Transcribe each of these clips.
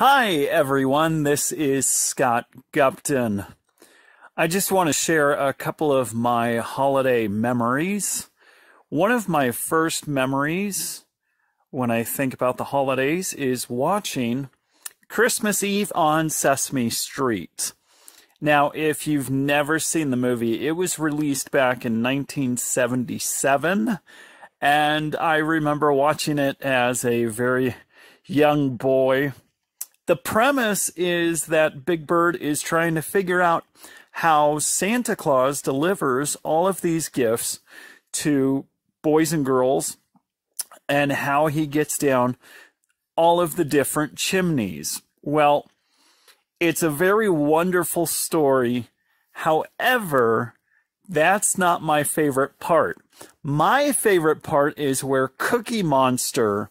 Hi everyone, this is Scott Gupton. I just want to share a couple of my holiday memories. One of my first memories when I think about the holidays is watching Christmas Eve on Sesame Street. Now, if you've never seen the movie, it was released back in 1977, and I remember watching it as a very young boy. The premise is that Big Bird is trying to figure out how Santa Claus delivers all of these gifts to boys and girls and how he gets down all of the different chimneys. Well, it's a very wonderful story. However, that's not my favorite part. My favorite part is where Cookie Monster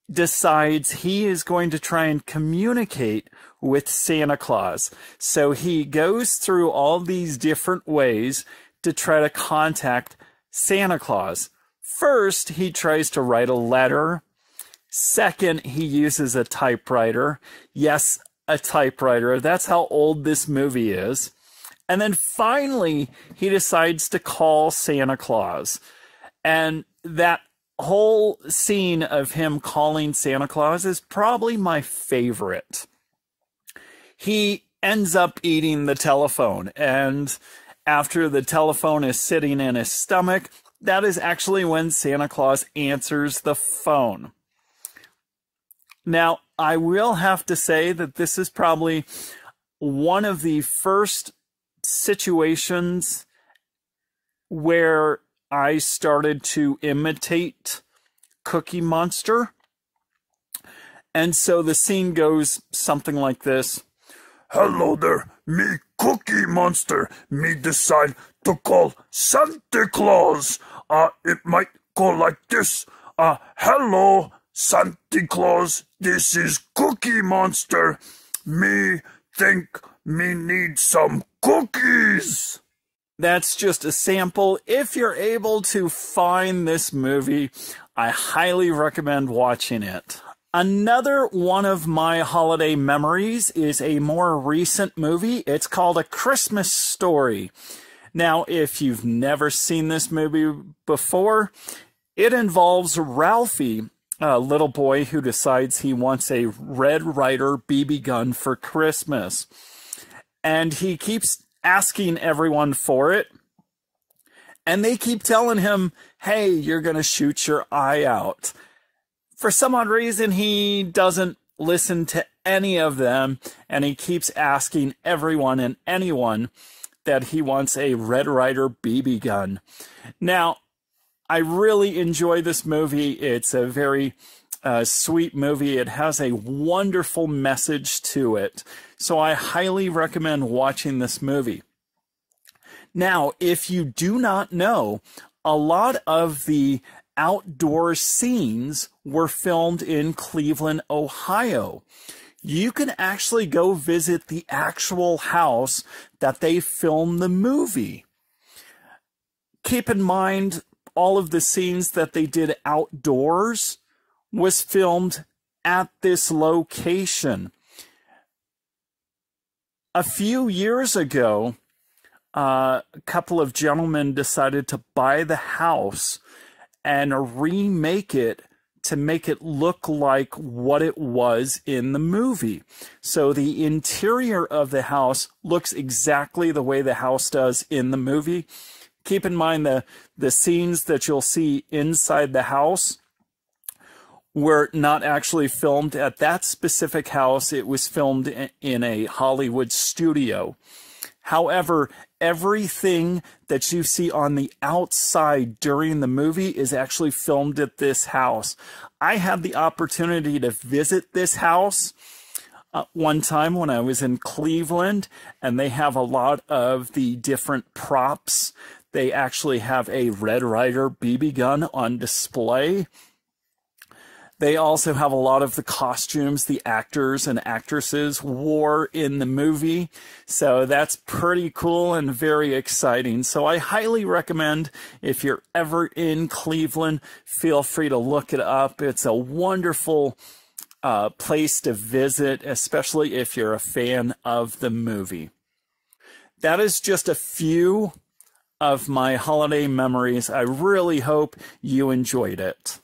decides he is going to try and communicate with Santa Claus. So he goes through all these different ways to try to contact Santa Claus. First, he tries to write a letter. Second, he uses a typewriter. Yes, a typewriter. That's how old this movie is. And then finally, he decides to call Santa Claus. And that whole scene of him calling Santa Claus is probably my favorite. He ends up eating the telephone, and after the telephone is sitting in his stomach, that is actually when Santa Claus answers the phone. Now, I will have to say that this is probably one of the first situations where I started to imitate Cookie Monster. And so the scene goes something like this. Hello there, me Cookie Monster. Me decide to call Santa Claus. It might go like this. Hello, Santa Claus. This is Cookie Monster. Me think me need some cookies. That's just a sample. If you're able to find this movie, I highly recommend watching it. Another one of my holiday memories is a more recent movie. It's called A Christmas Story. Now, if you've never seen this movie before, it involves Ralphie, a little boy who decides he wants a Red Ryder BB gun for Christmas. And he keeps asking everyone for it, and they keep telling him, hey, you're going to shoot your eye out. For some odd reason, he doesn't listen to any of them, and he keeps asking everyone and anyone that he wants a Red Ryder BB gun. Now, I really enjoy this movie. It's a very sweet movie. It has a wonderful message to it. So I highly recommend watching this movie. Now, if you do not know, a lot of the outdoor scenes were filmed in Cleveland, Ohio. You can actually go visit the actual house that they filmed the movie. Keep in mind, all of the scenes that they did outdoors was filmed at this location. A few years ago, a couple of gentlemen decided to buy the house and remake it to make it look like what it was in the movie. So the interior of the house looks exactly the way the house does in the movie. Keep in mind the scenes that you'll see inside the house were not actually filmed at that specific house. It was filmed in a Hollywood studio. However, everything that you see on the outside during the movie is actually filmed at this house. I had the opportunity to visit this house one time when I was in Cleveland, and they have a lot of the different props. They actually have a Red Ryder BB gun on display. They also have a lot of the costumes the actors and actresses wore in the movie. So that's pretty cool and very exciting. So I highly recommend, if you're ever in Cleveland, feel free to look it up. It's a wonderful place to visit, especially if you're a fan of the movie. That is just a few of my holiday memories. I really hope you enjoyed it.